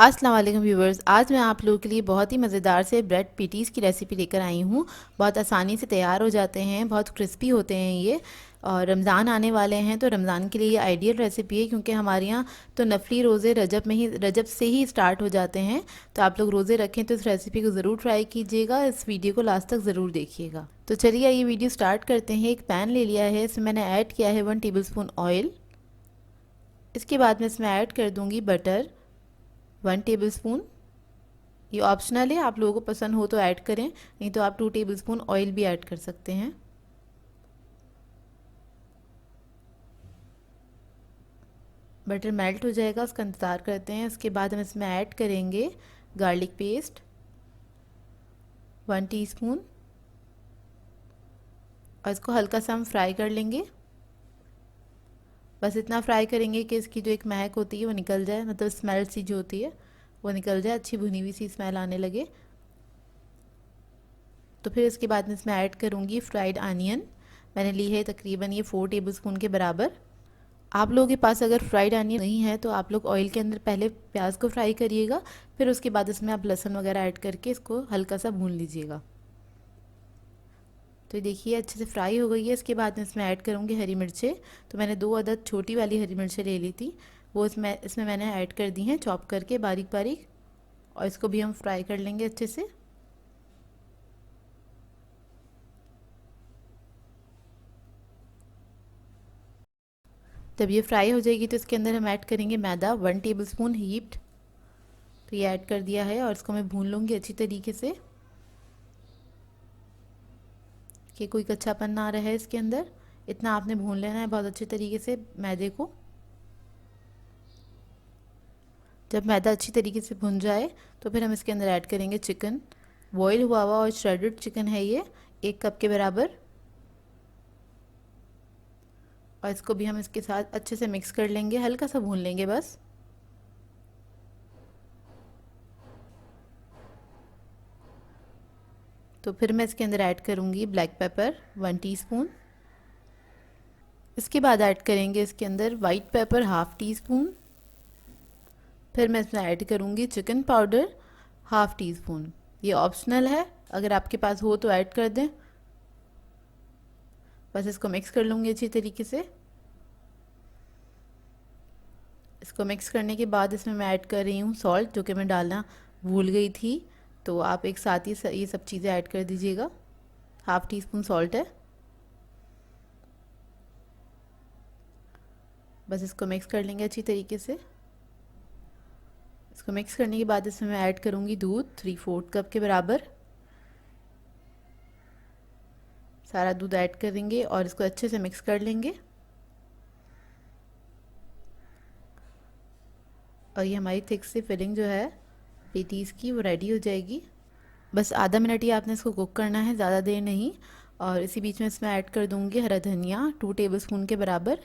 अस्सलाम वालेकुम व्यूवर्स। आज मैं आप लोगों के लिए बहुत ही मज़ेदार से ब्रेड पेटीज़ की रेसिपी लेकर आई हूँ। बहुत आसानी से तैयार हो जाते हैं, बहुत क्रिस्पी होते हैं ये। और रमज़ान आने वाले हैं तो रमज़ान के लिए ये आइडियल रेसिपी है, क्योंकि हमारे यहाँ तो नफली रोज़े रजब से ही स्टार्ट हो जाते हैं। तो आप लोग रोज़े रखें तो इस रेसिपी को ज़रूर ट्राई कीजिएगा। इस वीडियो को लास्ट तक ज़रूर देखिएगा। तो चलिए ये वीडियो स्टार्ट करते हैं। एक पैन ले लिया है, इसमें मैंने ऐड किया है 1 टेबलस्पून ऑयल। इसके बाद मैं इसमें ऐड कर दूँगी बटर 1 टेबलस्पून। ये ऑप्शनल है, आप लोगों को पसंद हो तो ऐड करें, नहीं तो आप 2 टेबलस्पून ऑयल भी ऐड कर सकते हैं। बटर मेल्ट हो जाएगा, उसका इंतज़ार करते हैं। उसके बाद हम इसमें ऐड करेंगे गार्लिक पेस्ट 1 टीस्पून और इसको हल्का सा हम फ्राई कर लेंगे। बस इतना फ्राई करेंगे कि इसकी जो एक महक होती है वो निकल जाए, मतलब स्मेल सी जो होती है वो निकल जाए, अच्छी भुनी हुई सी स्मेल आने लगे। तो फिर इसके बाद मैं इसमें ऐड करूँगी फ्राइड अनियन। मैंने ली है तकरीबन ये 4 टेबलस्पून के बराबर। आप लोगों के पास अगर फ्राइड अनियन नहीं है तो आप लोग ऑयल के अंदर पहले प्याज को फ्राई करिएगा, फिर उसके बाद इसमें आप लहसुन वगैरह ऐड करके इसको हल्का सा भून लीजिएगा। तो देखिए अच्छे से फ्राई हो गई है। इसके बाद मैं इसमें ऐड करूँगी हरी मिर्चें। तो मैंने 2 अदद छोटी वाली हरी मिर्चें ले ली थी, वो इसमें मैंने ऐड कर दी हैं चॉप करके बारीक बारीक, और इसको भी हम फ्राई कर लेंगे अच्छे से। जब ये फ्राई हो जाएगी तो इसके अंदर हम ऐड करेंगे मैदा 1 टेबलस्पून हीप्ड। तो ये ऐड कर दिया है और इसको मैं भून लूँगी अच्छी तरीके से कि कोई कच्चापन ना रहे इसके अंदर। इतना आपने भून लेना है बहुत अच्छे तरीके से मैदे को। जब मैदा अच्छी तरीके से भुन जाए तो फिर हम इसके अंदर ऐड करेंगे चिकन। बॉयल हुआ हुआ और श्रेडेड चिकन है ये 1 कप के बराबर, और इसको भी हम इसके साथ अच्छे से मिक्स कर लेंगे, हल्का सा भून लेंगे बस। तो फिर मैं इसके अंदर ऐड करूँगी ब्लैक पेपर 1 टीस्पून। इसके बाद ऐड करेंगे इसके अंदर white paper half tea spoon. फिर मैं इसमें ऐड करूँगी chicken powder half tea spoon. ये ऑप्शनल है, अगर आपके पास हो तो ऐड कर दें। बस इसको मिक्स कर लूँगी अच्छी तरीके से। इसको मिक्स करने के बाद इसमें मैं ऐड कर रही हूँ सॉल्ट, जो कि मैं डालना भूल गई थी। तो आप एक साथ ही ये सब चीज़ें ऐड कर दीजिएगा। हाफ़ टी स्पून सॉल्ट है। बस इसको मिक्स कर लेंगे अच्छी तरीके से। इसको मिक्स करने के बाद इसमें मैं ऐड करूँगी दूध 3/4 कप के बराबर। सारा दूध ऐड कर देंगे और इसको अच्छे से मिक्स कर लेंगे। और ये हमारी थिक सी फिलिंग जो है पेटीज़ की वो रेडी हो जाएगी। बस आधा मिनट ही आपने इसको कुक करना है, ज़्यादा देर नहीं। और इसी बीच में इसमें ऐड कर दूँगी हरा धनिया 2 टेबलस्पून के बराबर,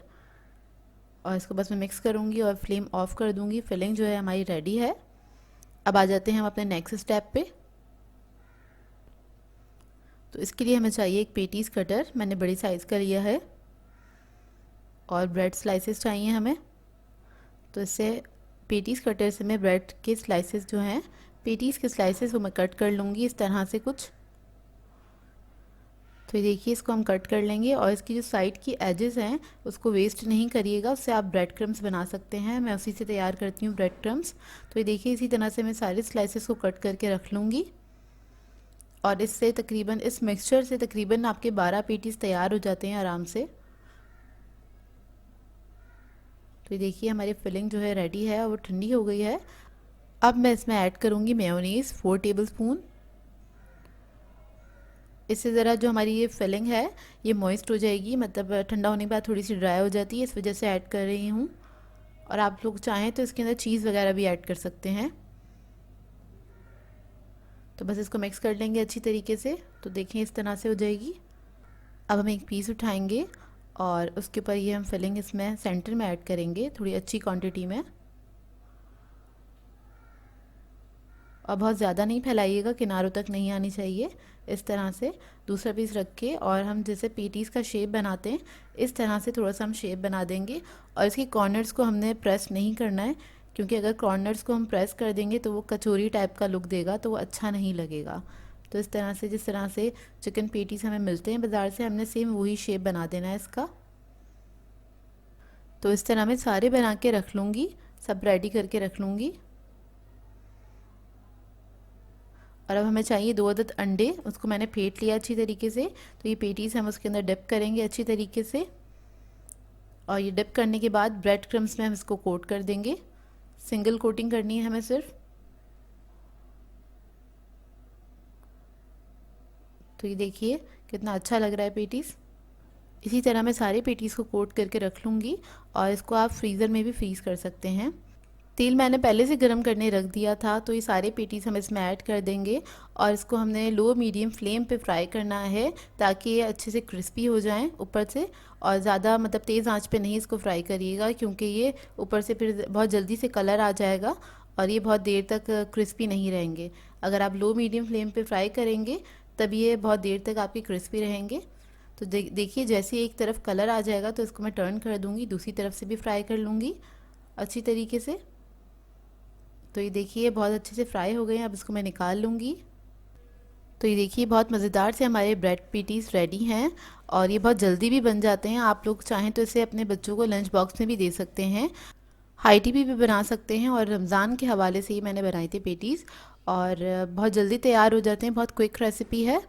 और इसको बस मैं मिक्स करूँगी और फ्लेम ऑफ कर दूँगी। फिलिंग जो है हमारी रेडी है। अब आ जाते हैं हम अपने नेक्स्ट स्टेप पे। तो इसके लिए हमें चाहिए एक पेटीज़ कटर, मैंने बड़ी साइज़ का लिया है, और ब्रेड स्लाइसेस चाहिए हमें। तो इससे पेटीज़ कटर से मैं ब्रेड के स्लाइसेस जो हैं, पेटीज़ के स्लाइसेस वो मैं कट कर लूँगी इस तरह से कुछ। तो ये देखिए इसको हम कट कर लेंगे, और इसकी जो साइड की एजेस हैं उसको वेस्ट नहीं करिएगा, उससे आप ब्रेड क्रम्स बना सकते हैं। मैं उसी से तैयार करती हूँ ब्रेड क्रम्स। तो ये देखिए इसी तरह से मैं सारे स्लाइसेस को कट करके रख लूँगी, और इससे तकरीबन इस मिक्सचर से तकरीबन आपके 12 पेटीज़ तैयार हो जाते हैं आराम से। तो ये देखिए हमारी फिलिंग जो है रेडी है और वो ठंडी हो गई है। अब मैं इसमें ऐड करूँगी मेयोनीज़ 4 टेबलस्पून। इससे ज़रा जो हमारी ये फिलिंग है ये मॉइस्ट हो जाएगी, मतलब ठंडा होने के बाद थोड़ी सी ड्राई हो जाती है, इस वजह से ऐड कर रही हूँ। और आप लोग चाहें तो इसके अंदर चीज़ वगैरह भी ऐड कर सकते हैं। तो बस इसको मिक्स कर लेंगे अच्छी तरीके से। तो देखें इस तरह से हो जाएगी। अब हम एक पीस उठाएंगे और उसके ऊपर ये हम फिलिंग इसमें सेंटर में ऐड करेंगे थोड़ी अच्छी क्वांटिटी में। और बहुत ज़्यादा नहीं फैलाइएगा, किनारों तक नहीं आनी चाहिए। इस तरह से दूसरा पीस रख के, और हम जैसे पेटीज़ का शेप बनाते हैं इस तरह से थोड़ा सा हम शेप बना देंगे। और इसके कॉर्नर्स को हमने प्रेस नहीं करना है, क्योंकि अगर कॉर्नर्स को हम प्रेस कर देंगे तो वो कचौरी टाइप का लुक देगा, तो वो अच्छा नहीं लगेगा। तो इस तरह से, जिस तरह से चिकन पेटीज हमें मिलते हैं बाज़ार से, हमने सेम वही शेप बना देना है इसका। तो इस तरह मैं सारे बना के रख लूँगी, सब रेडी करके रख लूँगी। और अब हमें चाहिए 2 अदद अंडे, उसको मैंने फेंट लिया अच्छी तरीके से। तो ये पेटीज हम उसके अंदर डिप करेंगे अच्छी तरीके से, और ये डिप करने के बाद ब्रेड क्रम्स में हम इसको कोट कर देंगे। सिंगल कोटिंग करनी है हमें सिर्फ। तो ये देखिए कितना अच्छा लग रहा है पेटीज। इसी तरह मैं सारे पेटीज को कोट करके रख लूँगी, और इसको आप फ्रीज़र में भी फ्रीज़ कर सकते हैं। तेल मैंने पहले से गर्म करने रख दिया था, तो ये सारे पेटीज हम इसमें ऐड कर देंगे, और इसको हमने लो मीडियम फ्लेम पे फ्राई करना है, ताकि ये अच्छे से क्रिस्पी हो जाएं ऊपर से। और ज़्यादा मतलब तेज़ आंच पे नहीं इसको फ्राई करिएगा, क्योंकि ये ऊपर से फिर बहुत जल्दी से कलर आ जाएगा और ये बहुत देर तक क्रिस्पी नहीं रहेंगे। अगर आप लो मीडियम फ्लेम पे फ्राई करेंगे तब ये बहुत देर तक आपके क्रिस्पी रहेंगे। तो देखिए जैसे एक तरफ कलर आ जाएगा तो इसको मैं टर्न कर दूँगी, दूसरी तरफ से भी फ्राई कर लूँगी अच्छी तरीके से। तो ये देखिए बहुत अच्छे से फ्राई हो गए हैं, अब इसको मैं निकाल लूँगी। तो ये देखिए बहुत मज़ेदार से हमारे ब्रेड पेटीज़ रेडी हैं, और ये बहुत जल्दी भी बन जाते हैं। आप लोग चाहें तो इसे अपने बच्चों को लंच बॉक्स में भी दे सकते हैं, हाई टी भी बना सकते हैं। और रमज़ान के हवाले से ही मैंने बनाए थे पेटीज़, और बहुत जल्दी तैयार हो जाते हैं, बहुत क्विक रेसिपी है।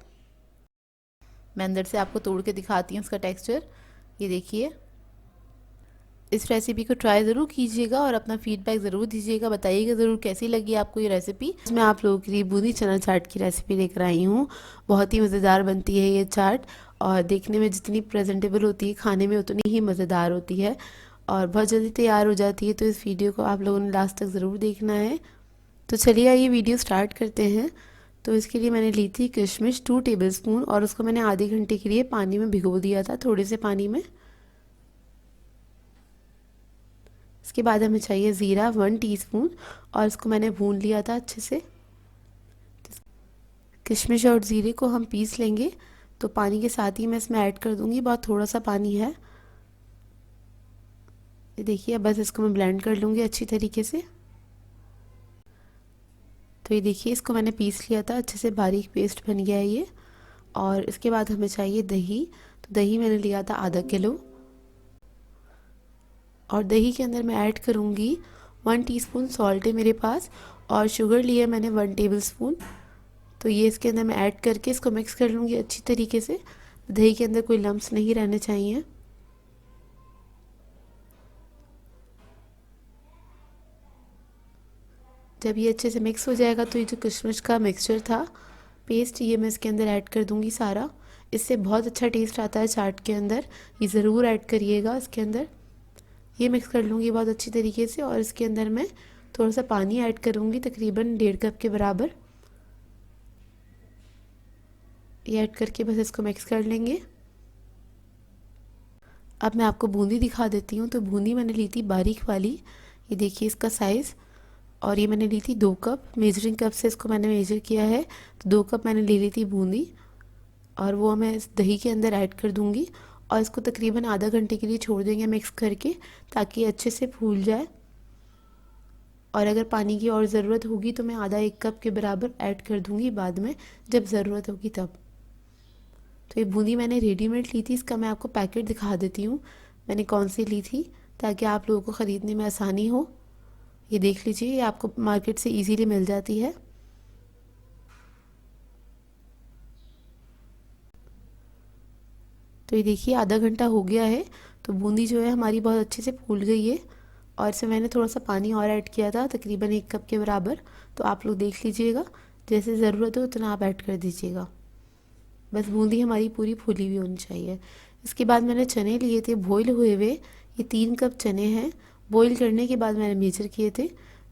मैं अंदर से आपको तोड़ के दिखाती हूँ उसका टेक्सचर। ये देखिए, इस रेसिपी को ट्राई ज़रूर कीजिएगा और अपना फीडबैक ज़रूर दीजिएगा, बताइएगा ज़रूर कैसी लगी आपको ये रेसिपी। मैं आप लोगों के लिए बूंदी चना चाट की रेसिपी लेकर आई हूँ। बहुत ही मज़ेदार बनती है ये चाट, और देखने में जितनी प्रेजेंटेबल होती है खाने में उतनी ही मज़ेदार होती है, और बहुत जल्दी तैयार हो जाती है। तो इस वीडियो को आप लोगों ने लास्ट तक ज़रूर देखना है। तो चलिए आइए वीडियो स्टार्ट करते हैं। तो इसके लिए मैंने ली थी किशमिश 2 टेबलस्पून, और उसको मैंने आधे घंटे के लिए पानी में भिगो दिया था, थोड़े से पानी में। इसके बाद हमें चाहिए ज़ीरा 1 टीस्पून, और इसको मैंने भून लिया था अच्छे से। किशमिश और ज़ीरे को हम पीस लेंगे, तो पानी के साथ ही मैं इसमें ऐड कर दूंगी, बहुत थोड़ा सा पानी है। ये देखिए, बस इसको मैं ब्लेंड कर लूँगी अच्छी तरीके से। तो ये देखिए, इसको मैंने पीस लिया था, अच्छे से बारीक पेस्ट बन गया है ये। और इसके बाद हमें चाहिए दही। तो दही मैंने लिया था आधा किलो, और दही के अंदर मैं ऐड करूँगी 1 टीस्पून सॉल्ट है मेरे पास, और शुगर लिया मैंने 1 टेबलस्पून। तो ये इसके अंदर मैं ऐड करके इसको मिक्स कर लूँगी अच्छी तरीके से। दही के अंदर कोई लम्प्स नहीं रहने चाहिए। जब ये अच्छे से मिक्स हो जाएगा तो ये जो किशमिश का मिक्सचर था, पेस्ट, ये मैं इसके अंदर ऐड कर दूँगी सारा। इससे बहुत अच्छा टेस्ट आता है चाट के अंदर, ये ज़रूर ऐड करिएगा इसके अंदर। ये मिक्स कर लूँगी बहुत अच्छी तरीके से, और इसके अंदर मैं थोड़ा सा पानी ऐड करूँगी, तकरीबन 1.5 कप के बराबर। ये ऐड करके बस इसको मिक्स कर लेंगे। अब मैं आपको बूंदी दिखा देती हूँ। तो बूंदी मैंने ली थी बारीक वाली, ये देखिए इसका साइज़, और ये मैंने ली थी 2 कप, मेजरिंग कप से इसको मैंने मेजर किया है। तो 2 कप मैंने ले ली थी बूंदी, और वो मैं इस दही के अंदर ऐड कर दूँगी, और इसको तकरीबन आधा घंटे के लिए छोड़ देंगे मिक्स करके, ताकि अच्छे से फूल जाए। और अगर पानी की और ज़रूरत होगी तो मैं आधा 1 कप के बराबर ऐड कर दूँगी बाद में, जब ज़रूरत होगी तब। तो ये बूंदी मैंने रेडीमेड ली थी, इसका मैं आपको पैकेट दिखा देती हूँ मैंने कौन सी ली थी, ताकि आप लोगों को ख़रीदने में आसानी हो। ये देख लीजिए, ये आपको मार्केट से इजीली मिल जाती है। तो ये देखिए आधा घंटा हो गया है, तो बूंदी जो है हमारी बहुत अच्छे से फूल गई है, और इसमें मैंने थोड़ा सा पानी और ऐड किया था, तकरीबन 1 कप के बराबर। तो आप लोग देख लीजिएगा, जैसे ज़रूरत हो उतना आप ऐड कर दीजिएगा। बस बूंदी हमारी पूरी फूली हुई होनी चाहिए। इसके बाद मैंने चने लिए थे बॉईल हुए हुए, ये 3 कप चने हैं। बॉईल करने के बाद मैंने मेजर किए थे।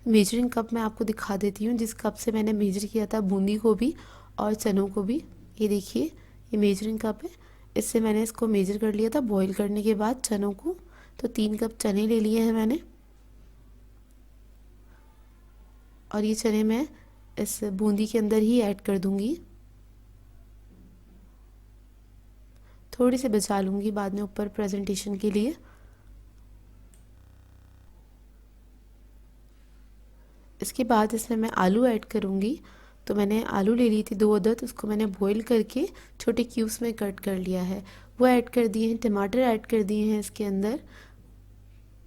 मेजरिंग कप मैं आपको दिखा देती हूँ, जिस कप से मैंने मेजर किया था बूंदी को भी और चनों को भी। ये देखिए, ये मेजरिंग कप है, इससे मैंने इसको मेजर कर लिया था बॉईल करने के बाद चनों को। तो 3 कप चने ले लिए हैं मैंने, और ये चने मैं इस बूंदी के अंदर ही ऐड कर दूँगी। थोड़ी सी बचा लूँगी बाद में ऊपर प्रेजेंटेशन के लिए। इसके बाद इसमें मैं आलू ऐड करूँगी। तो मैंने आलू ले ली थी 2 अदद, उसको मैंने बॉईल करके छोटे क्यूब्स में कट कर लिया है, वो ऐड कर दिए हैं। टमाटर ऐड कर दिए हैं इसके अंदर,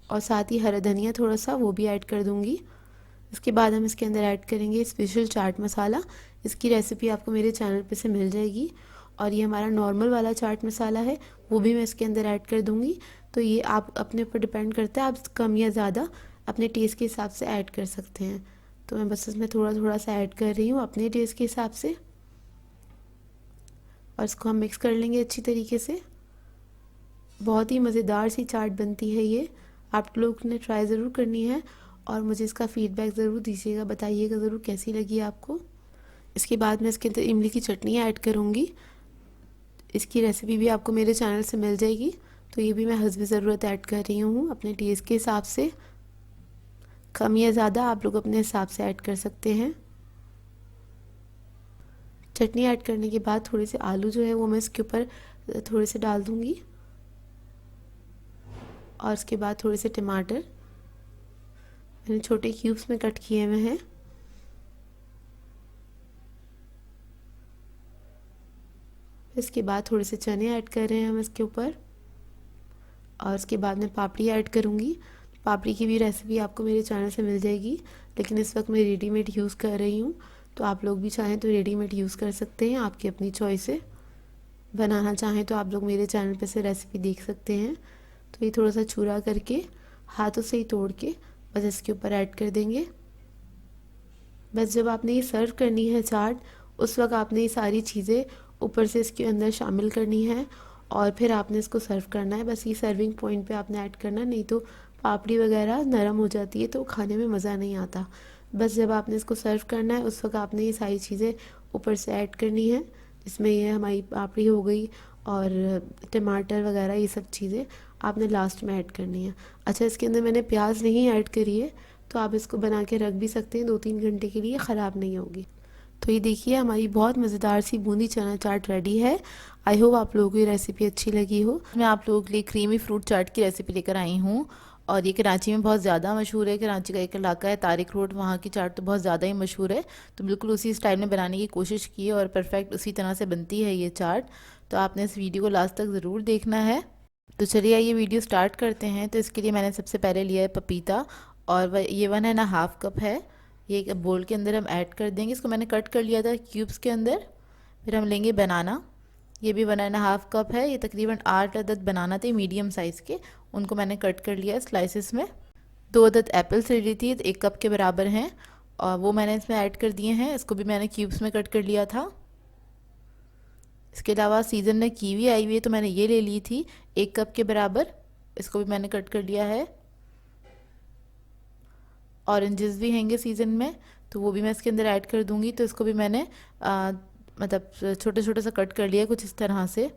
और साथ ही हरा धनिया थोड़ा सा वो भी ऐड कर दूँगी। इसके बाद हम इसके अंदर ऐड करेंगे स्पेशल चाट मसाला। इसकी रेसिपी आपको मेरे चैनल पे से मिल जाएगी। और ये हमारा नॉर्मल वाला चाट मसाला है, वो भी मैं इसके अंदर ऐड कर दूँगी। तो ये आप अपने ऊपर डिपेंड करता है, आप कम या ज़्यादा अपने टेस्ट के हिसाब से ऐड कर सकते हैं। तो मैं बस इसमें थोड़ा थोड़ा सा ऐड कर रही हूँ अपने टेस्ट के हिसाब से, और इसको हम मिक्स कर लेंगे अच्छी तरीके से। बहुत ही मज़ेदार सी चाट बनती है ये, आप लोग ने ट्राई ज़रूर करनी है और मुझे इसका फ़ीडबैक ज़रूर दीजिएगा, बताइएगा ज़रूर कैसी लगी आपको। इसके बाद मैं इसके अंदर इमली की चटनी ऐड करूँगी। इसकी रेसिपी भी आपको मेरे चैनल से मिल जाएगी। तो ये भी मैं हस्ब ज़रूरत ऐड कर रही हूँ अपने टेस्ट के हिसाब से, कम या ज़्यादा आप लोग अपने हिसाब से ऐड कर सकते हैं। चटनी ऐड करने के बाद थोड़े से आलू जो है वो मैं इसके ऊपर थोड़े से डाल दूँगी, और उसके बाद थोड़े से टमाटर मैंने छोटे क्यूब्स में कट किए हुए हैं। इसके बाद थोड़े से चने ऐड कर रहे हैं हम इसके ऊपर, और उसके बाद मैं पापड़ी ऐड करूँगी। पापड़ी की भी रेसिपी आपको मेरे चैनल से मिल जाएगी, लेकिन इस वक्त मैं रेडीमेड यूज़ कर रही हूँ। तो आप लोग भी चाहें तो रेडीमेड यूज़ कर सकते हैं, आपकी अपनी चॉइस है। बनाना चाहें तो आप लोग मेरे चैनल पे से रेसिपी देख सकते हैं। तो ये थोड़ा सा चूरा करके हाथों से ही तोड़ के बस इसके ऊपर ऐड कर देंगे। बस जब आपने ये सर्व करनी है चाट, उस वक्त आपने ये सारी चीज़ें ऊपर से इसके अंदर शामिल करनी है, और फिर आपने इसको सर्व करना है। बस ये सर्विंग पॉइंट पे आपने ऐड करना, नहीं तो पापड़ी वगैरह नरम हो जाती है तो खाने में मज़ा नहीं आता। बस जब आपने इसको सर्व करना है उस वक्त आपने ये सारी चीज़ें ऊपर से ऐड करनी है। इसमें ये हमारी पापड़ी हो गई और टमाटर वगैरह, ये सब चीज़ें आपने लास्ट में ऐड करनी है। अच्छा, इसके अंदर मैंने प्याज नहीं ऐड करी है, तो आप इसको बना के रख भी सकते हैं 2-3 घंटे के लिए, ख़राब नहीं होगी। तो ये देखिए हमारी बहुत मज़ेदार सी बूंदी चना चाट रेडी है। आई होप आप लोगों को ये रेसिपी अच्छी लगी हो। मैं आप लोगों के लिए क्रीमी फ्रूट चाट की रेसिपी लेकर आई हूँ, और ये कराची में बहुत ज़्यादा मशहूर है। कराची का एक इलाका है तारिक रोड, वहाँ की चाट तो बहुत ज़्यादा ही मशहूर है। तो बिल्कुल उसी स्टाइल में बनाने की कोशिश की है और परफेक्ट उसी तरह से बनती है ये चाट। तो आपने इस वीडियो को लास्ट तक ज़रूर देखना है। तो चलिए ये वीडियो स्टार्ट करते हैं। तो इसके लिए मैंने सबसे पहले लिया है पपीता, और ये 1.5 कप है। ये एक बोल के अंदर हम ऐड कर देंगे। इसको मैंने कट कर लिया था क्यूब्स के अंदर। फिर हम लेंगे बनाना, ये भी 1.5 कप है। ये तकरीबन 8 अदद बनाना थे मीडियम साइज़ के, उनको मैंने कट कर लिया स्लाइसेस में। 2 अदद एप्पल्स ले ली थी, 1 कप के बराबर हैं, और वो मैंने इसमें ऐड कर दिए हैं। इसको भी मैंने क्यूब्स में कट कर लिया था। इसके अलावा सीज़न में कीवी आई हुई है, तो मैंने ये ले ली थी 1 कप के बराबर, इसको भी मैंने कट कर लिया है। ऑरेंजेस भी हैंगे सीज़न में, तो वो भी मैं इसके अंदर ऐड कर दूंगी। तो इसको भी मैंने मतलब छोटे छोटे सा कट कर लिया कुछ इस तरह से।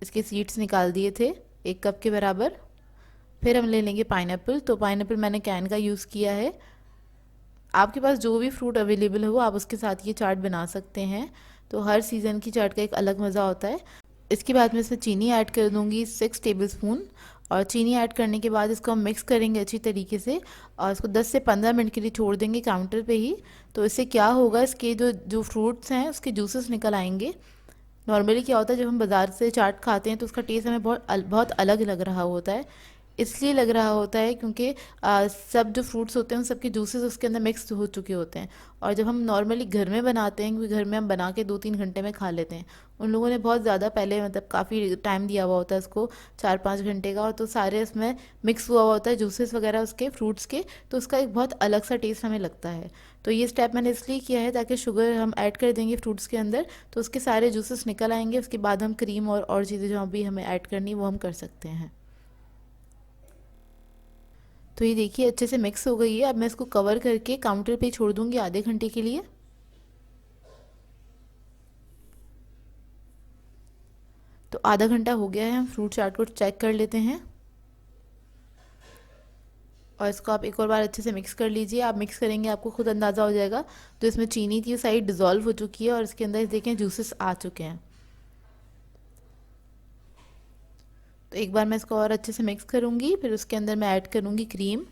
इसके सीड्स निकाल दिए थे 1 कप के बराबर। फिर हम ले लेंगे पाइनएप्पल। तो पाइनएप्पल मैंने कैन का यूज़ किया है। आपके पास जो भी फ्रूट अवेलेबल हो आप उसके साथ ये चाट बना सकते हैं। तो हर सीज़न की चाट का एक अलग मज़ा होता है। इसके बाद मैं इसमें चीनी ऐड कर दूंगी 6 टेबलस्पून, और चीनी ऐड करने के बाद इसको हम मिक्स करेंगे अच्छी तरीके से, और इसको 10 से 15 मिनट के लिए छोड़ देंगे काउंटर पे ही। तो इससे क्या होगा, इसके जो जो फ्रूट्स हैं उसके जूसेस निकल आएंगे। नॉर्मली क्या होता है, जब हम बाज़ार से चाट खाते हैं तो उसका टेस्ट हमें बहुत अलग लग रहा होता है। इसलिए लग रहा होता है क्योंकि सब जो फ्रूट्स होते हैं उन सबके जूसेस उसके अंदर मिक्स हो चुके होते हैं। और जब हम नॉर्मली घर में बनाते हैं, क्योंकि घर में हम बना के 2-3 घंटे में खा लेते हैं, उन लोगों ने बहुत ज़्यादा पहले मतलब काफ़ी टाइम दिया हुआ होता है उसको, 4-5 घंटे का, और तो सारे इसमें मिक्स हुआ हुआ होता है जूसेस वगैरह उसके फ्रूट्स के, तो उसका एक बहुत अलग सा टेस्ट हमें लगता है। तो ये स्टेप मैंने इसलिए किया है ताकि शुगर हम ऐड कर देंगे फ्रूट्स के अंदर तो उसके सारे जूसेस निकल आएंगे। उसके बाद हम क्रीम और चीज़ें जो भी हमें ऐड करनी वो हम कर सकते हैं। तो ये देखिए अच्छे से मिक्स हो गई है। अब मैं इसको कवर करके काउंटर पे छोड़ दूंगी आधे घंटे के लिए। तो आधा घंटा हो गया है, हम फ्रूट चाट को चेक कर लेते हैं, और इसको आप एक और बार अच्छे से मिक्स कर लीजिए। आप मिक्स करेंगे आपको खुद अंदाज़ा हो जाएगा, जो इसमें चीनी थी वो सारी डिज़ोल्व हो चुकी है और इसके अंदर देखें जूसेस आ चुके हैं। तो एक बार मैं इसको और अच्छे से मिक्स करूँगी, फिर उसके अंदर मैं ऐड करूँगी क्रीम।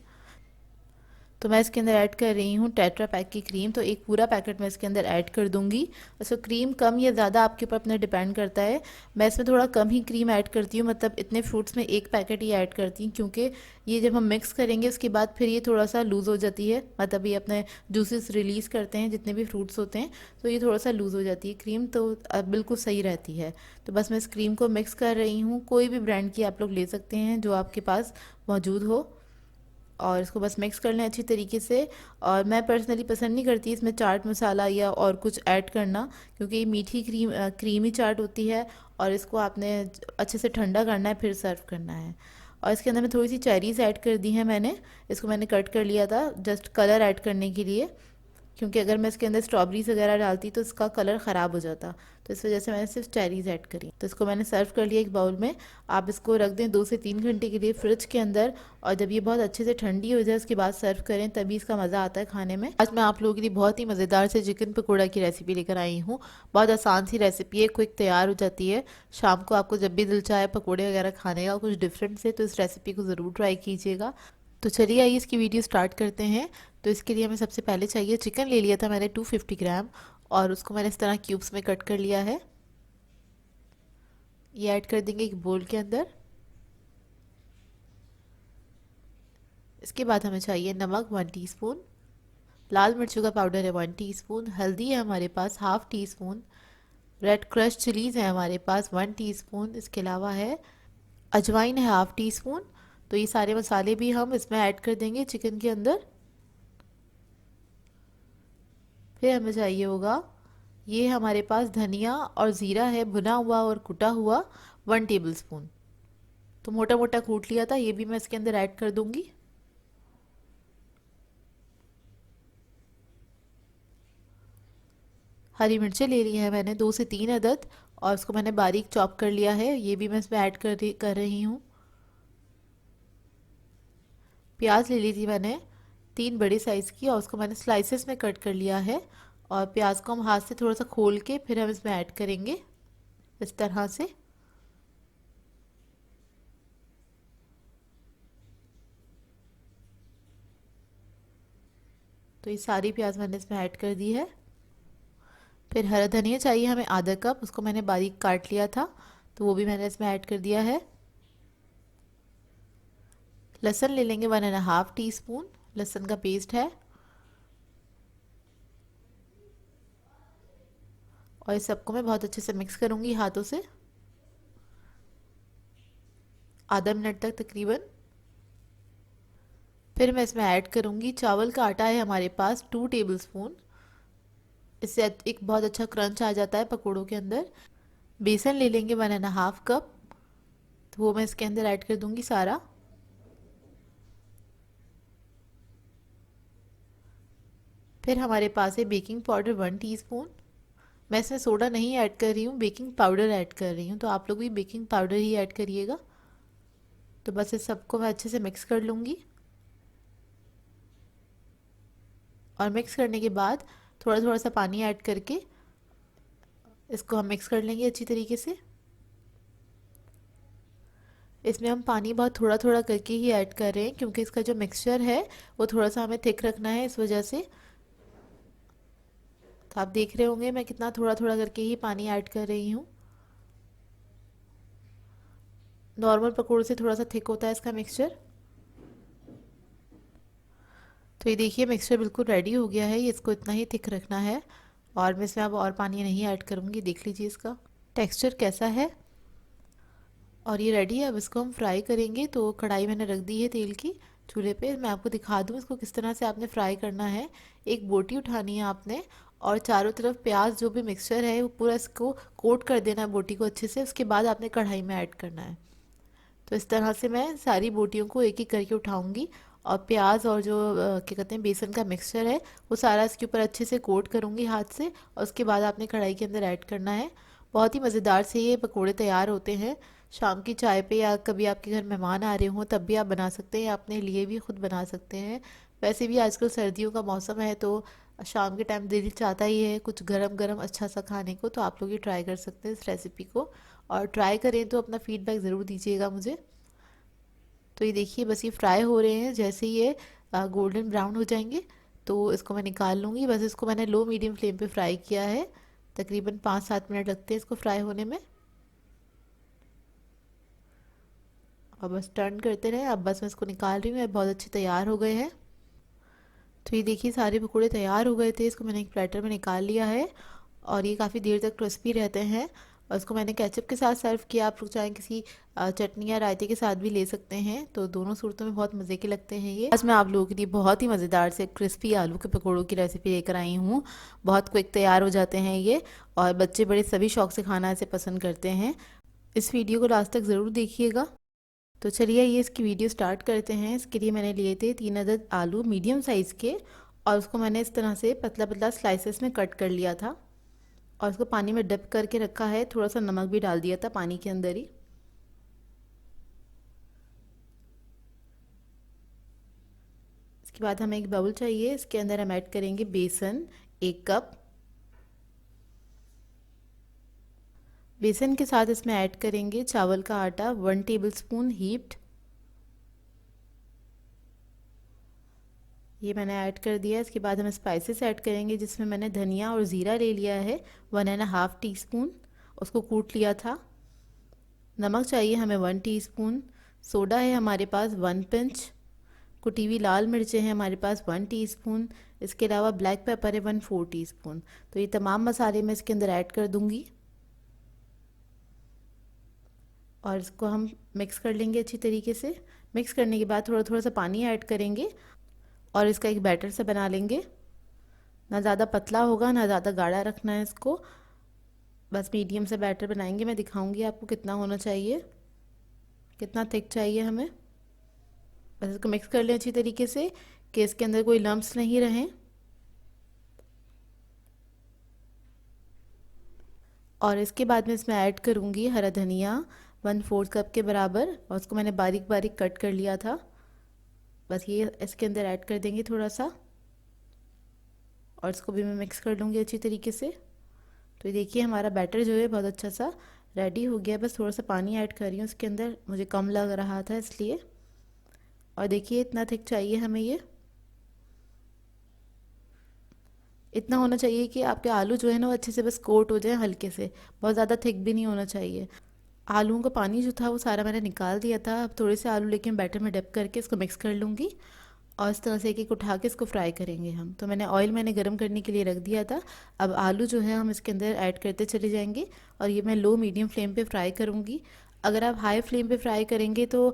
तो मैं इसके अंदर ऐड कर रही हूँ टेट्रा पैक की क्रीम। तो एक पूरा पैकेट मैं इसके अंदर ऐड कर दूँगी। अच्छा, क्रीम कम या ज़्यादा आपके ऊपर अपना डिपेंड करता है। मैं इसमें थोड़ा कम ही क्रीम ऐड करती हूँ, मतलब इतने फ्रूट्स में एक पैकेट ही ऐड करती हूँ, क्योंकि ये जब हम मिक्स करेंगे उसके बाद फिर ये थोड़ा सा लूज़ हो जाती है, मतलब ये अपने जूसेस रिलीज़ करते हैं जितने भी फ्रूट्स होते हैं, तो ये थोड़ा सा लूज़ हो जाती है क्रीम, तो बिल्कुल सही रहती है। तो बस मैं इस क्रीम को मिक्स कर रही हूँ। कोई भी ब्रांड की आप लोग ले सकते हैं जो आपके पास मौजूद हो, और इसको बस मिक्स कर लें अच्छी तरीके से। और मैं पर्सनली पसंद नहीं करती इसमें चाट मसाला या और कुछ ऐड करना, क्योंकि ये मीठी क्रीमी चाट होती है और इसको आपने अच्छे से ठंडा करना है फिर सर्व करना है। और इसके अंदर मैं थोड़ी सी चेरीज़ ऐड कर दी हैं मैंने, इसको मैंने कट कर लिया था जस्ट कलर ऐड करने के लिए, क्योंकि अगर मैं इसके अंदर स्ट्रॉबेरीज वगैरह डालती तो इसका कलर ख़राब हो जाता, तो इस वजह से मैंने सिर्फ चेरीज़ ऐड करी। तो इसको मैंने सर्व कर लिया एक बाउल में। आप इसको रख दें 2 से 3 घंटे के लिए फ्रिज के अंदर, और जब ये बहुत अच्छे से ठंडी हो जाए उसके बाद सर्व करें, तभी इसका मज़ा आता है खाने में। आज मैं आप लोगों के लिए बहुत ही मज़ेदार से चिकन पकौड़ा की रेसिपी लेकर आई हूँ। बहुत आसान सी रेसिपी है, क्विक तैयार हो जाती है। शाम को आपको जब भी दिल चाहे पकौड़े वगैरह खाने का कुछ डिफरेंट से, तो इस रेसिपी को ज़रूर ट्राई कीजिएगा। तो चलिए आइए इसकी वीडियो स्टार्ट करते हैं। तो इसके लिए हमें सबसे पहले चाहिए चिकन। ले लिया था मैंने 250 ग्राम, और उसको मैंने इस तरह क्यूब्स में कट कर लिया है। ये ऐड कर देंगे एक बोल के अंदर। इसके बाद हमें चाहिए नमक 1 टीस्पून, लाल मिर्चों का पाउडर है 1 टीस्पून, हल्दी है हमारे पास half teaspoon, red crush chillies है हमारे पास 1 टीस्पून, इसके अलावा है अजवाइन है हाफ टी स्पून। तो ये सारे मसाले भी हम इसमें ऐड कर देंगे चिकन के अंदर। फिर हमें चाहिए होगा, ये हमारे पास धनिया और ज़ीरा है भुना हुआ और कुटा हुआ 1 टेबलस्पून। तो मोटा मोटा कूट लिया था, ये भी मैं इसके अंदर ऐड कर दूंगी। हरी मिर्चें ले ली है मैंने 2 से 3 अदद, और उसको मैंने बारीक चॉप कर लिया है, ये भी मैं इसमें ऐड कर रही हूँ। प्याज ले ली थी मैंने 3 बड़े साइज़ की, और उसको मैंने स्लाइसेस में कट कर लिया है। और प्याज को हम हाथ से थोड़ा सा खोल के फिर हम इसमें ऐड करेंगे इस तरह से। तो ये सारी प्याज मैंने इसमें ऐड कर दी है। फिर हरा धनिया चाहिए हमें आधा कप, उसको मैंने बारीक काट लिया था, तो वो भी मैंने इसमें ऐड कर दिया है। लहसुन ले लेंगे 1.5 टीस्पून, लहसुन का पेस्ट है। और इस सबको मैं बहुत अच्छे से मिक्स करूंगी हाथों से आधा मिनट तक तकरीबन। फिर मैं इसमें ऐड करूंगी चावल का आटा है हमारे पास 2 टेबलस्पून, इससे एक बहुत अच्छा क्रंच आ जाता है पकौड़ों के अंदर। बेसन ले लेंगे 1.5 कप, तो वो मैं इसके अंदर ऐड कर दूंगी सारा। फिर हमारे पास है बेकिंग पाउडर 1 टीस्पून। मैं इसमें सोडा नहीं ऐड कर रही हूँ, बेकिंग पाउडर ऐड कर रही हूँ, तो आप लोग भी बेकिंग पाउडर ही ऐड करिएगा। तो बस इस सबको मैं अच्छे से मिक्स कर लूँगी, और मिक्स करने के बाद थोड़ा थोड़ा सा पानी ऐड करके इसको हम मिक्स कर लेंगे अच्छी तरीके से। इसमें हम पानी बहुत थोड़ा थोड़ा करके ही ऐड कर रहे हैं, क्योंकि इसका जो मिक्सचर है वो थोड़ा सा हमें थिक रखना है, इस वजह से। तो आप देख रहे होंगे मैं कितना थोड़ा थोड़ा करके ही पानी ऐड कर रही हूँ। नॉर्मल पकौड़े से थोड़ा सा थिक होता है इसका मिक्सचर। तो ये देखिए मिक्सचर बिल्कुल रेडी हो गया है, ये इसको इतना ही थिक रखना है, और मैं इसमें अब और पानी नहीं ऐड करूँगी। देख लीजिए इसका टेक्सचर कैसा है, और ये रेडी है। अब इसको हम फ्राई करेंगे। तो कढ़ाई मैंने रख दी है तेल की चूल्हे पे। मैं आपको दिखा दूँ इसको किस तरह से आपने फ्राई करना है। एक बोटी उठानी है आपने, और चारों तरफ प्याज जो भी मिक्सचर है वो पूरा इसको कोट कर देना है बोटी को अच्छे से, उसके बाद आपने कढ़ाई में ऐड करना है। तो इस तरह से मैं सारी बोटियों को एक एक करके उठाऊंगी, और प्याज और जो क्या कहते हैं बेसन का मिक्सचर है वो सारा इसके ऊपर अच्छे से कोट करूंगी हाथ से, और उसके बाद आपने कढ़ाई के अंदर ऐड करना है। बहुत ही मज़ेदार से ये पकोड़े तैयार होते हैं। शाम की चाय पे या कभी आपके घर मेहमान आ रहे हों तब भी आप बना सकते हैं, या अपने लिए भी खुद बना सकते हैं। वैसे भी आजकल सर्दियों का मौसम है, तो शाम के टाइम दिल चाहता ही है कुछ गरम गरम अच्छा सा खाने को, तो आप लोग ये ट्राई कर सकते हैं इस रेसिपी को। और ट्राई करें तो अपना फीडबैक ज़रूर दीजिएगा मुझे। तो ये देखिए बस ये फ्राई हो रहे हैं, जैसे ही ये गोल्डन ब्राउन हो जाएंगे तो इसको मैं निकाल लूँगी। बस इसको मैंने लो मीडियम फ्लेम पे फ्राई किया है। तकरीबन 5-7 मिनट लगते हैं इसको फ्राई होने में। और बस टर्न करते रहे। अब बस मैं इसको निकाल रही हूँ, ये बहुत अच्छे तैयार हो गए हैं। तो ये देखिए सारे पकौड़े तैयार हो गए थे, इसको मैंने एक प्लेटर में निकाल लिया है। और ये काफ़ी देर तक क्रिस्पी रहते हैं। और इसको मैंने केचप के साथ सर्व किया। आप लोग चाहें किसी चटनी या रायते के साथ भी ले सकते हैं, तो दोनों सूरतों में बहुत मज़े के लगते हैं ये। आज मैं आप लोगों के लिए बहुत ही मज़ेदार से क्रिस्पी आलू के पकौड़ों की रेसिपी लेकर आई हूँ। बहुत क्विक तैयार हो जाते हैं ये, और बच्चे बड़े सभी शौक से खाना ऐसे पसंद करते हैं। इस वीडियो को लास्ट तक ज़रूर देखिएगा। तो चलिए ये इसकी वीडियो स्टार्ट करते हैं। इसके लिए मैंने लिए थे 3 अदद आलू मीडियम साइज़ के, और उसको मैंने इस तरह से पतला पतला स्लाइसेस में कट कर लिया था। और उसको पानी में डिप करके रखा है, थोड़ा सा नमक भी डाल दिया था पानी के अंदर ही। इसके बाद हमें एक बाउल चाहिए, इसके अंदर हम ऐड करेंगे बेसन 1 कप। बेसन के साथ इसमें ऐड करेंगे चावल का आटा 1 टेबलस्पून हीप्ड। ये मैंने ऐड कर दिया। इसके बाद हम स्पाइसेस ऐड करेंगे, जिसमें मैंने धनिया और ज़ीरा ले लिया है 1.5 टीस्पून, उसको कूट लिया था। नमक चाहिए हमें 1 टीस्पून। सोडा है हमारे पास 1 पिंच। कुटी हुई लाल मिर्चें हैं हमारे पास 1 टीस्पून। इसके अलावा ब्लैक पेपर है 1/4 टीस्पून। तो ये तमाम मसाले मैं इसके अंदर ऐड कर दूंगी, और इसको हम मिक्स कर लेंगे अच्छी तरीके से। मिक्स करने के बाद थोड़ा थोड़ा सा पानी ऐड करेंगे, और इसका एक बैटर से बना लेंगे। ना ज़्यादा पतला होगा ना ज़्यादा गाढ़ा रखना है इसको, बस मीडियम से बैटर बनाएंगे। मैं दिखाऊंगी आपको कितना होना चाहिए, कितना थिक चाहिए हमें। बस इसको मिक्स कर लें अच्छी तरीके से कि इसके अंदर कोई लम्प्स नहीं रहें। और इसके बाद में इसमें ऐड करूँगी हरा धनिया 1/4 कप के बराबर, और उसको मैंने बारीक बारीक कट कर लिया था। बस ये इसके अंदर ऐड कर देंगे थोड़ा सा, और इसको भी मैं मिक्स कर लूँगी अच्छी तरीके से। तो ये देखिए हमारा बैटर जो है बहुत अच्छा सा रेडी हो गया। बस थोड़ा सा पानी ऐड कर रही हूँ इसके अंदर, मुझे कम लग रहा था इसलिए। और देखिए इतना थिक चाहिए हमें ये। इतना होना चाहिए कि आपके आलू जो है ना वो अच्छे से बस कोट हो जाए हल्के से, बहुत ज़्यादा थिक भी नहीं होना चाहिए। आलूओं का पानी जो था वो सारा मैंने निकाल दिया था। अब थोड़े से आलू लेके मैं बैटर में डिप करके इसको मिक्स कर लूँगी, और इस तरह से एक एक उठा के इसको फ्राई करेंगे हम। तो मैंने गर्म करने के लिए रख दिया था। अब आलू जो है हम इसके अंदर ऐड करते चले जाएंगे, और ये मैं लो मीडियम फ्लेम पे फ्राई करूँगी। अगर आप हाई फ्लेम पे फ्राई करेंगे तो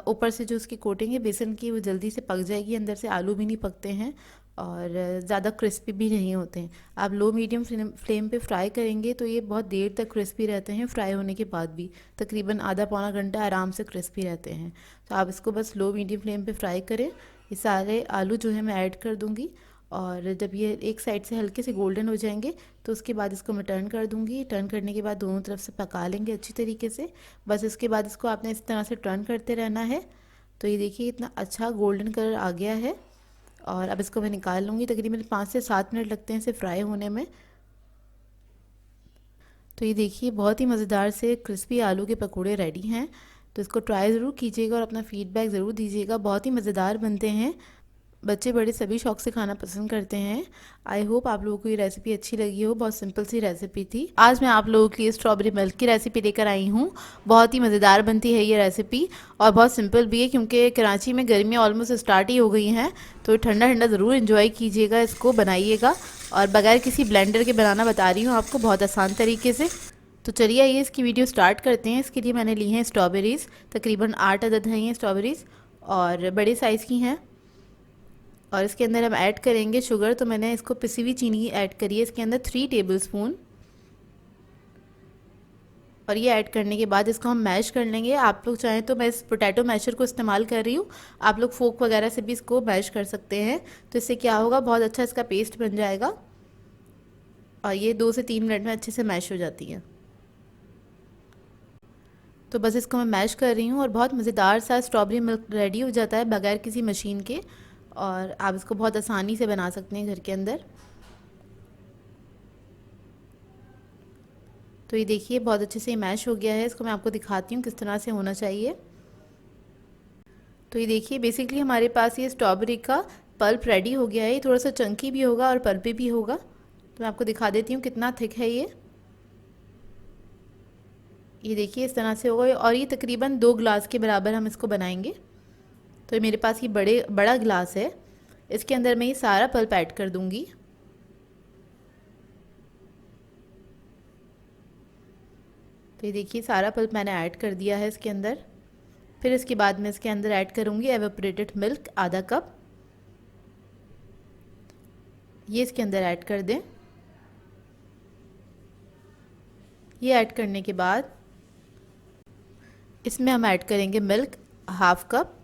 ऊपर से जो उसकी कोटिंग है बेसन की वो जल्दी से पक जाएगी, अंदर से आलू भी नहीं पकते हैं, और ज़्यादा क्रिस्पी भी नहीं होते हैं। आप लो मीडियम फ्लेम पे फ्राई करेंगे तो ये बहुत देर तक क्रिस्पी रहते हैं, फ्राई होने के बाद भी तकरीबन आधा पौना घंटा आराम से क्रिस्पी रहते हैं। तो आप इसको बस लो मीडियम फ्लेम पे फ्राई करें। ये सारे आलू जो है मैं ऐड कर दूंगी, और जब ये एक साइड से हल्के से गोल्डन हो जाएंगे तो उसके बाद इसको मैं टर्न कर दूंगी। टर्न करने के बाद दोनों तरफ से पका लेंगे अच्छी तरीके से। बस इसके बाद इसको आपने इस तरह से टर्न करते रहना है। तो ये देखिए इतना अच्छा गोल्डन कलर आ गया है, और अब इसको मैं निकाल लूँगी। तकरीबन 5 से 7 मिनट लगते हैं इसे फ्राई होने में। तो ये देखिए बहुत ही मज़ेदार से क्रिस्पी आलू के पकोड़े रेडी हैं। तो इसको ट्राई ज़रूर कीजिएगा और अपना फीडबैक ज़रूर दीजिएगा। बहुत ही मज़ेदार बनते हैं, बच्चे बड़े सभी शौक से खाना पसंद करते हैं। आई होप आप लोगों को ये रेसिपी अच्छी लगी हो। बहुत सिंपल सी रेसिपी थी। आज मैं आप लोगों के लिए स्ट्रॉबेरी मिल्क की रेसिपी लेकर आई हूँ। बहुत ही मज़ेदार बनती है ये रेसिपी, और बहुत सिंपल भी है, क्योंकि कराची में गर्मियाँ ऑलमोस्ट स्टार्ट ही हो गई हैं। तो ठंडा ठंडा ज़रूर इन्जॉय कीजिएगा, इसको बनाइएगा। और बगैर किसी ब्लेंडर के बनाना बता रही हूँ आपको, बहुत आसान तरीके से। तो चलिए आइए इसकी वीडियो स्टार्ट करते हैं। इसके लिए मैंने ली हैं स्ट्रॉबेरीज़, तकरीबन 8 अदद हैं ये स्ट्रॉबेरीज़, और बड़े साइज़ की हैं। और इसके अंदर हम ऐड करेंगे शुगर। तो मैंने इसको पिसी हुई चीनी ऐड करी है इसके अंदर 3 टेबलस्पून। और ये ऐड करने के बाद इसको हम मैश कर लेंगे। आप लोग चाहें तो मैं इस पोटैटो मैशर को इस्तेमाल कर रही हूँ, आप लोग फोक वगैरह से भी इसको मैश कर सकते हैं। तो इससे क्या होगा, बहुत अच्छा इसका पेस्ट बन जाएगा, और ये 2 से 3 मिनट में अच्छे से मैश हो जाती है। तो बस इसको मैं मैश कर रही हूँ, और बहुत मज़ेदार सा स्ट्रॉबेरी मिल्क रेडी हो जाता है बगैर किसी मशीन के। और आप इसको बहुत आसानी से बना सकते हैं घर के अंदर। तो ये देखिए बहुत अच्छे से मैश हो गया है। इसको मैं आपको दिखाती हूँ किस तरह से होना चाहिए। तो ये देखिए बेसिकली हमारे पास ये स्ट्रॉबेरी का पल्प रेडी हो गया है। ये थोड़ा सा चंकी भी होगा और पल्पी भी होगा। तो मैं आपको दिखा देती हूँ कितना थिक है ये देखिए इस तरह से होगा और ये तकरीबन 2 ग्लास के बराबर हम इसको बनाएंगे। तो ये मेरे पास ये बड़ा गिलास है, इसके अंदर मैं ये सारा पल्प ऐड कर दूंगी। तो ये देखिए सारा पल्प मैंने ऐड कर दिया है इसके अंदर। फिर इसके बाद मैं इसके अंदर ऐड करूंगी एवेपोरेटेड मिल्क आधा कप। ये इसके अंदर ऐड कर दें। ये ऐड करने के बाद इसमें हम ऐड करेंगे मिल्क हाफ कप।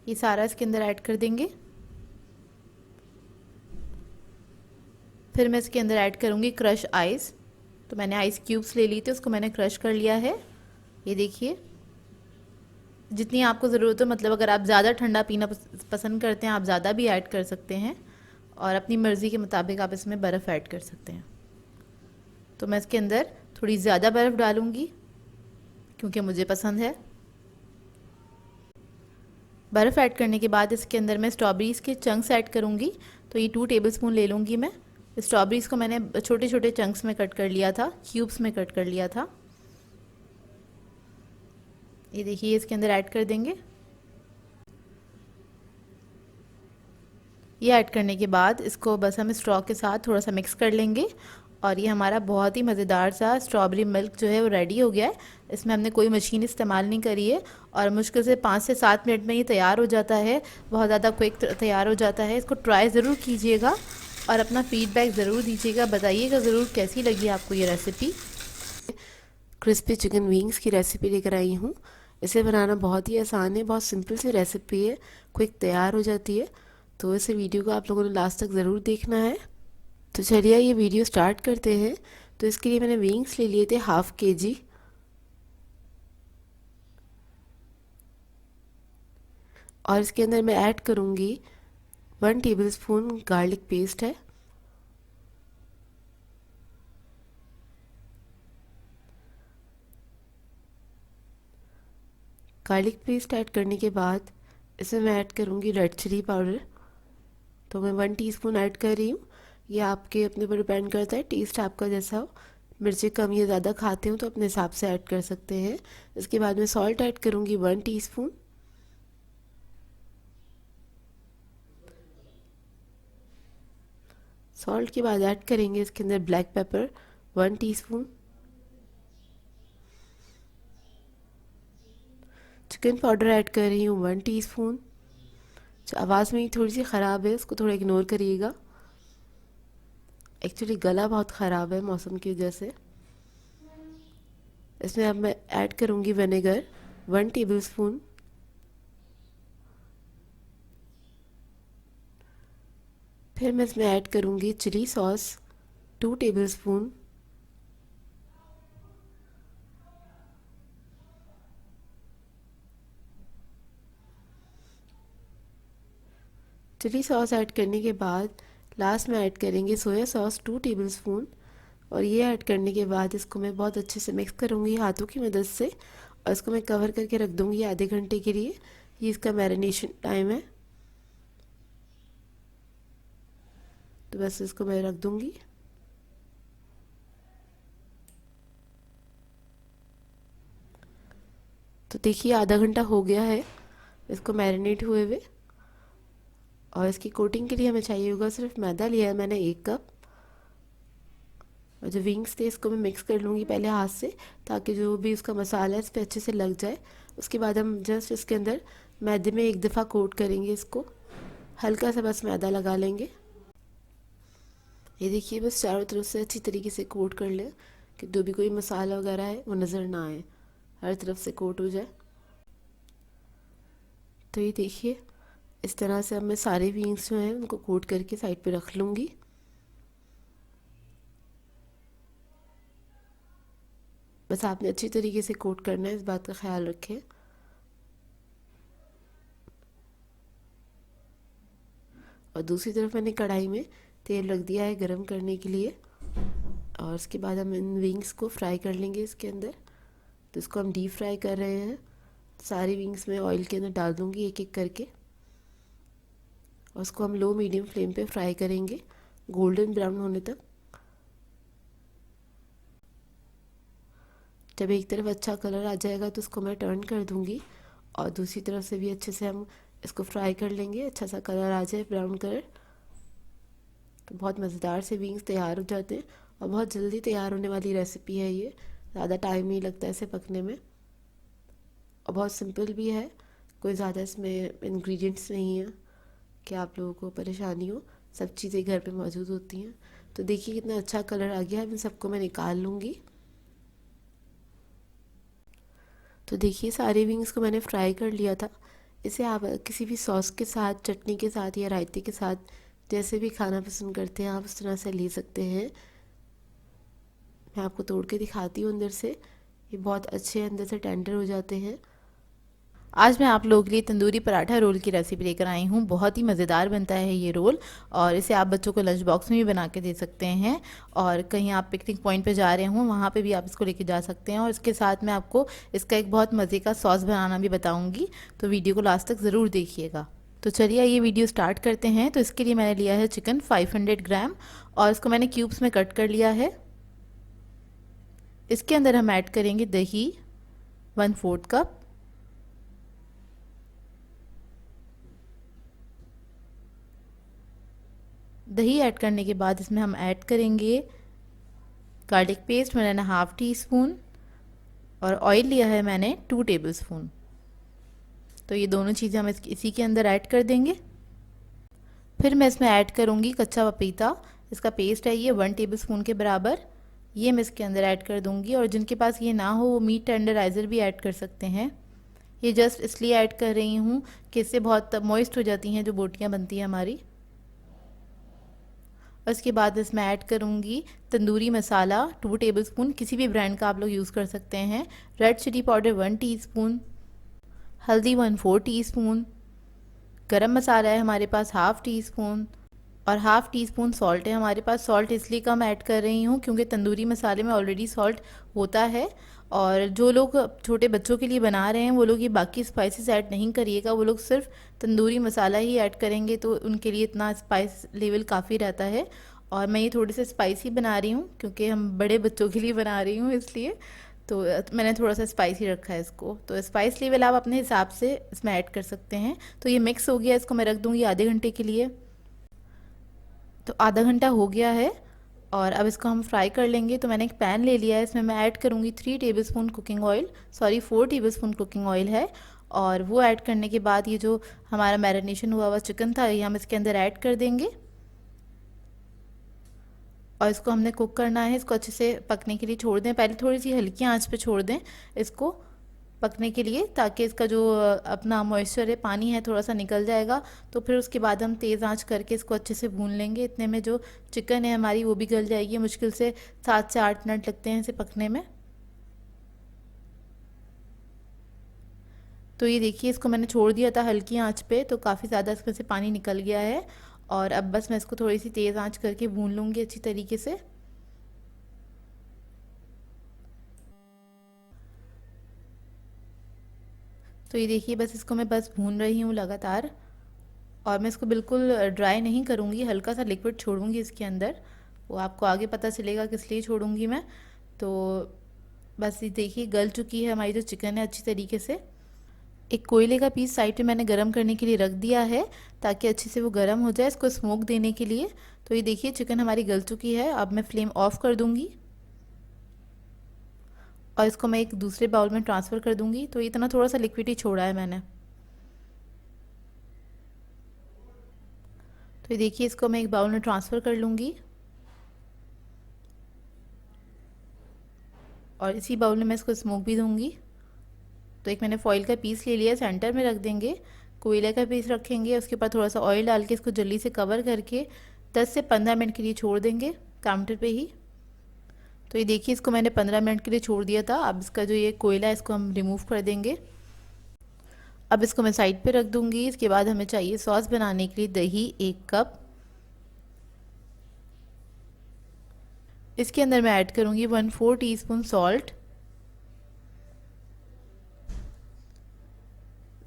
ये सारा इसके अंदर ऐड कर देंगे। फिर मैं इसके अंदर ऐड करूँगी क्रश आइस। तो मैंने आइस क्यूब्स ले ली थी, उसको मैंने क्रश कर लिया है। ये देखिए जितनी आपको ज़रूरत हो, मतलब अगर आप ज़्यादा ठंडा पीना पसंद करते हैं आप ज़्यादा भी ऐड कर सकते हैं और अपनी मर्ज़ी के मुताबिक आप इसमें बर्फ़ ऐड कर सकते हैं। तो मैं इसके अंदर थोड़ी ज़्यादा बर्फ़ डालूँगी क्योंकि मुझे पसंद है। बर्फ़ ऐड करने के बाद इसके अंदर मैं स्ट्रॉबेरीज़ के चंक्स ऐड करूँगी। तो ये 2 टेबलस्पून ले लूँगी मैं। स्ट्रॉबेरीज़ को मैंने छोटे छोटे चंक्स में कट कर लिया था, क्यूब्स में कट कर लिया था। ये देखिए इसके अंदर ऐड कर देंगे। ये ऐड करने के बाद इसको बस हम स्ट्रॉ के साथ थोड़ा सा मिक्स कर लेंगे और ये हमारा बहुत ही मज़ेदार सा स्ट्रॉबेरी मिल्क जो है वो रेडी हो गया है। इसमें हमने कोई मशीन इस्तेमाल नहीं करी है और मुश्किल से 5 से 7 मिनट में ये तैयार हो जाता है। बहुत ज़्यादा क्विक तैयार हो जाता है। इसको ट्राई ज़रूर कीजिएगा और अपना फ़ीडबैक ज़रूर दीजिएगा, बताइएगा ज़रूर कैसी लगी आपको ये रेसिपी। क्रिस्पी चिकन विंग्स की रेसिपी लेकर आई हूँ। इसे बनाना बहुत ही आसान है, बहुत सिंपल सी रेसिपी है, क्विक तैयार हो जाती है। तो इस वीडियो को आप लोगों ने लास्ट तक ज़रूर देखना है। तो चलिए ये वीडियो स्टार्ट करते हैं। तो इसके लिए मैंने विंग्स ले लिए थे ½ kg और इसके अंदर मैं ऐड करूँगी 1 टेबलस्पून गार्लिक पेस्ट है। गार्लिक पेस्ट ऐड करने के बाद इसमें मैं ऐड करूँगी रेड चिली पाउडर। तो मैं 1 टीस्पून ऐड कर रही हूँ। ये आपके अपने पर डिपेंड करता है, टेस्ट आपका जैसा हो। मिर्ची कम या ज़्यादा खाते हो तो अपने हिसाब से ऐड कर सकते हैं। इसके बाद मैं सॉल्ट ऐड करूँगी 1 टीस्पून। सॉल्ट के बाद ऐड करेंगे इसके अंदर black pepper 1 teaspoon. Chicken powder add कर रही हूँ 1 टीस्पून। आवाज़ मेरी थोड़ी सी ख़राब है, उसको थोड़ा इग्नोर करिएगा। एक्चुअली गला बहुत ख़राब है मौसम की वजह से। इसमें अब मैं ऐड करूँगी विनेगर 1 टेबलस्पून। फिर मैं इसमें ऐड करूँगी chilli sauce 2 tablespoon. Chilli sauce add करने के बाद लास्ट में ऐड करेंगे सोया सॉस 2 टेबलस्पून और ये ऐड करने के बाद इसको मैं बहुत अच्छे से मिक्स करूँगी हाथों की मदद से और इसको मैं कवर करके रख दूँगी आधे घंटे के लिए। ये इसका मैरिनेशन टाइम है। तो बस इसको मैं रख दूँगी। तो देखिए आधा घंटा हो गया है इसको मैरिनेट हुए हुए और इसकी कोटिंग के लिए हमें चाहिए होगा सिर्फ मैदा लिया है मैंने 1 कप। और जो विंग्स थे इसको मैं मिक्स कर लूँगी पहले हाथ से ताकि जो भी उसका मसाला है इस पर अच्छे से लग जाए। उसके बाद हम जस्ट इसके अंदर मैदे में 1 दफ़ा कोट करेंगे, इसको हल्का सा बस मैदा लगा लेंगे। ये देखिए बस चारों तरफ से अच्छी तरीके से कोट कर लें कि जो भी कोई मसाला वगैरह है वो नज़र ना आए, हर तरफ से कोट हो जाए। तो ये देखिए इस तरह से अब मैं सारे विंग्स जो हैं उनको कोट करके साइड पे रख लूँगी। बस आपने अच्छी तरीके से कोट करना है, इस बात का ख्याल रखें। और दूसरी तरफ मैंने कढ़ाई में तेल रख दिया है गरम करने के लिए और उसके बाद हम इन विंग्स को फ्राई कर लेंगे इसके अंदर। तो इसको हम डीप फ्राई कर रहे हैं। सारी विंग्स में ऑयल के अंदर डाल दूँगी एक एक करके, और उसको हम लो मीडियम फ्लेम पे फ्राई करेंगे गोल्डन ब्राउन होने तक। जब एक तरफ अच्छा कलर आ जाएगा तो उसको मैं टर्न कर दूँगी, और दूसरी तरफ से भी अच्छे से हम इसको फ्राई कर लेंगे। अच्छा सा कलर आ जाए, ब्राउन कलर, तो बहुत मज़ेदार से विंग्स तैयार हो जाते हैं। और बहुत जल्दी तैयार होने वाली रेसिपी है ये, ज़्यादा टाइम नहीं लगता इसे पकने में, और बहुत सिंपल भी है। कोई ज़्यादा इसमें इंग्रेडिएंट्स नहीं है कि आप लोगों को परेशानी हो, सब चीज़ें घर पे मौजूद होती हैं। तो देखिए कितना अच्छा कलर आ गया है। इन सबको मैं निकाल लूँगी। तो देखिए सारे विंग्स को मैंने फ्राई कर लिया था। इसे आप किसी भी सॉस के साथ, चटनी के साथ या रायते के साथ, जैसे भी खाना पसंद करते हैं आप उस तरह से ले सकते हैं। मैं आपको तोड़ के दिखाती हूँ अंदर से, ये बहुत अच्छे अंदर से टेंडर हो जाते हैं। आज मैं आप लोगों के लिए तंदूरी पराठा रोल की रेसिपी लेकर आई हूँ। बहुत ही मज़ेदार बनता है ये रोल, और इसे आप बच्चों को लंच बॉक्स में भी बना के दे सकते हैं, और कहीं आप पिकनिक पॉइंट पे जा रहे हों वहाँ पे भी आप इसको लेके जा सकते हैं। और इसके साथ मैं आपको इसका एक बहुत मज़े का सॉस बनाना भी बताऊँगी, तो वीडियो को लास्ट तक ज़रूर देखिएगा। तो चलिए ये वीडियो स्टार्ट करते हैं। तो इसके लिए मैंने लिया है चिकन 500 ग्राम, और इसको मैंने क्यूब्स में कट कर लिया है। इसके अंदर हम ऐड करेंगे दही 1/4 कप, दही ऐड करने के बाद इसमें हम ऐड करेंगे गार्लिक पेस्ट 1.5 टीस्पून, और ऑयल लिया है मैंने 2 टेबलस्पून। तो ये दोनों चीज़ें हम इसी के अंदर ऐड कर देंगे। फिर मैं इसमें ऐड करूँगी कच्चा पपीता, इसका पेस्ट है ये 1 टेबलस्पून के बराबर, ये मैं इसके अंदर ऐड कर दूँगी। और जिनके पास ये ना हो वो मीट टेंडराइज़र भी ऐड कर सकते हैं। ये जस्ट इसलिए ऐड कर रही हूँ कि इससे बहुत मॉइस्ट हो जाती हैं जो बोटियाँ बनती हैं हमारी। और इसके बाद इसमें ऐड करूँगी तंदूरी मसाला 2 टेबलस्पून, किसी भी ब्रांड का आप लोग यूज़ कर सकते हैं। रेड चिली पाउडर 1 टीस्पून, हल्दी 1/4 टीस्पून, गरम मसाला है हमारे पास 1/2 टीस्पून, और 1/2 टीस्पून सॉल्ट है हमारे पास। सॉल्ट इसलिए कम ऐड कर रही हूँ क्योंकि तंदूरी मसाले में ऑलरेडी सॉल्ट होता है, और जो लोग छोटे बच्चों के लिए बना रहे हैं वो लोग ये बाकी स्पाइसेस ऐड नहीं करिएगा, वो लोग सिर्फ तंदूरी मसाला ही ऐड करेंगे, तो उनके लिए इतना स्पाइस लेवल काफ़ी रहता है। और मैं ये थोड़े से स्पाइसी बना रही हूँ क्योंकि हम बड़े बच्चों के लिए बना रही हूँ, इसलिए तो मैंने थोड़ा सा स्पाइसी रखा है इसको। तो स्पाइस लेवल आप अपने हिसाब से इसमें ऐड कर सकते हैं। तो ये मिक्स हो गया, इसको मैं रख दूँगी आधे घंटे के लिए। तो आधा घंटा हो गया है, और अब इसको हम फ्राई कर लेंगे। तो मैंने एक पैन ले लिया है, इसमें मैं ऐड करूँगी 3 tablespoon cooking oil, sorry 4 tablespoon cooking oil है। और वो ऐड करने के बाद ये जो हमारा मैरिनेशन हुआ हुआ चिकन था ये हम इसके अंदर ऐड कर देंगे, और इसको हमने कुक करना है। इसको अच्छे से पकने के लिए छोड़ दें, पहले थोड़ी सी हल्की आंच पे छोड़ दें इसको पकने के लिए, ताकि इसका जो अपना मॉइस्चर है, पानी है, थोड़ा सा निकल जाएगा। तो फिर उसके बाद हम तेज़ आंच करके इसको अच्छे से भून लेंगे। इतने में जो चिकन है हमारी वो भी गल जाएगी। मुश्किल से 7 से 8 मिनट लगते हैं इसे पकने में। तो ये देखिए इसको मैंने छोड़ दिया था हल्की आंच पे, तो काफ़ी ज़्यादा इसमें से पानी निकल गया है। और अब बस मैं इसको थोड़ी सी तेज़ आंच करके भून लूँगी अच्छी तरीके से। तो ये देखिए बस इसको मैं बस भून रही हूँ लगातार, और मैं इसको बिल्कुल ड्राई नहीं करूँगी, हल्का सा लिक्विड छोड़ूंगी इसके अंदर। वो आपको आगे पता चलेगा किस लिए छोड़ूंगी मैं। तो बस ये देखिए गल चुकी है हमारी जो चिकन है अच्छी तरीके से। एक कोयले का पीस साइड पे मैंने गरम करने के लिए रख दिया है, ताकि अच्छे से वो गरम हो जाए इसको स्मोक देने के लिए। तो ये देखिए चिकन हमारी गल चुकी है। अब मैं फ्लेम ऑफ कर दूँगी, और इसको मैं एक दूसरे बाउल में ट्रांसफ़र कर दूँगी। तो इतना थोड़ा सा लिक्विड ही छोड़ा है मैंने। तो ये देखिए इसको मैं एक बाउल में ट्रांसफ़र कर लूँगी, और इसी बाउल में मैं इसको स्मोक भी दूँगी। तो एक मैंने फॉइल का पीस ले लिया, सेंटर में रख देंगे। कोयले का पीस रखेंगे, उसके ऊपर थोड़ा सा ऑयल डाल के इसको जल्दी से कवर करके 10 से 15 मिनट के लिए छोड़ देंगे काउंटर पे ही। तो ये देखिए इसको मैंने 15 मिनट के लिए छोड़ दिया था। अब इसका जो ये कोयला है इसको हम रिमूव कर देंगे। अब इसको मैं साइड पे रख दूँगी। इसके बाद हमें चाहिए सॉस बनाने के लिए दही 1 कप। इसके अंदर मैं ऐड करूँगी 1/4 टीस्पून सॉल्ट,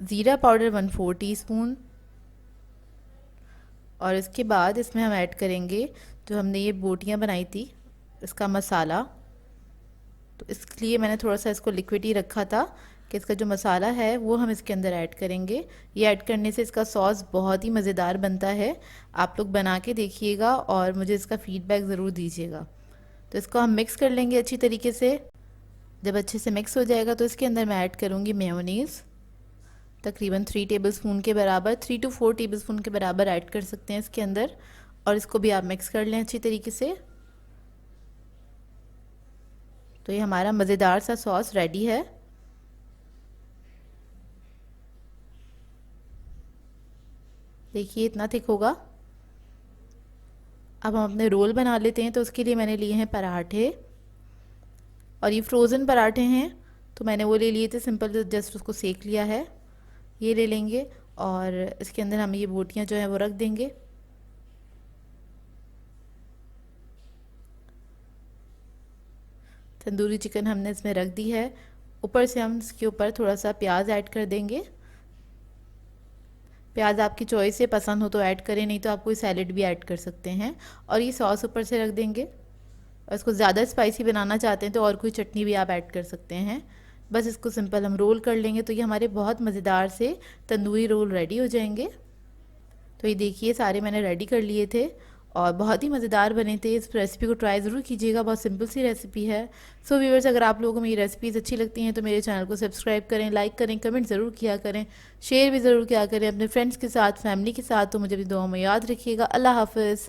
ज़ीरा पाउडर 1/4 टीस्पून। और इसके बाद इसमें हम ऐड करेंगे जो हमने ये बोटियाँ बनाई थी इसका मसाला। तो इसलिए मैंने थोड़ा सा इसको लिक्विड ही रखा था कि इसका जो मसाला है वो हम इसके अंदर ऐड करेंगे। ये ऐड करने से इसका सॉस बहुत ही मज़ेदार बनता है। आप लोग बना के देखिएगा और मुझे इसका फ़ीडबैक ज़रूर दीजिएगा। तो इसको हम मिक्स कर लेंगे अच्छी तरीके से। जब अच्छे से मिक्स हो जाएगा तो इसके अंदर मैं ऐड करूँगी मेयोनीज़, तकरीबन 3 टेबलस्पून के बराबर, 3 to 4 टेबलस्पून के बराबर ऐड कर सकते हैं इसके अंदर। और इसको भी आप मिक्स कर लें अच्छी तरीके से। तो ये हमारा मज़ेदार सा सॉस रेडी है। देखिए इतना थिक होगा। अब हम अपने रोल बना लेते हैं। तो उसके लिए मैंने लिए हैं पराठे, और ये फ्रोज़न पराठे हैं तो मैंने वो ले लिए थे सिंपल, जस्ट उसको सेक लिया है। ये ले लेंगे और इसके अंदर हम ये बोटियाँ जो हैं वो रख देंगे। तंदूरी चिकन हमने इसमें रख दी है। ऊपर से हम इसके ऊपर थोड़ा सा प्याज ऐड कर देंगे। प्याज आपकी चॉइस से, पसंद हो तो ऐड करें, नहीं तो आप कोई सैलेड भी ऐड कर सकते हैं। और ये सॉस ऊपर से रख देंगे। और इसको ज़्यादा स्पाइसी बनाना चाहते हैं तो और कोई चटनी भी आप ऐड कर सकते हैं। बस इसको सिंपल हम रोल कर लेंगे तो ये हमारे बहुत मज़ेदार से तंदूरी रोल रेडी हो जाएंगे। तो ये देखिए सारे मैंने रेडी कर लिए थे और बहुत ही मज़ेदार बने थे। इस रेसिपी को ट्राई ज़रूर कीजिएगा, बहुत सिंपल सी रेसिपी है। सो व्यूअर्स, अगर आप लोगों को मेरी रेसिपीज़ अच्छी लगती हैं तो मेरे चैनल को सब्सक्राइब करें, लाइक करें, कमेंट ज़रूर किया करें, शेयर भी ज़रूर किया करें अपने फ्रेंड्स के साथ, फैमिली के साथ। तो मुझे भी दुआ में याद रखिएगा। अल्लाह हाफ़िज़।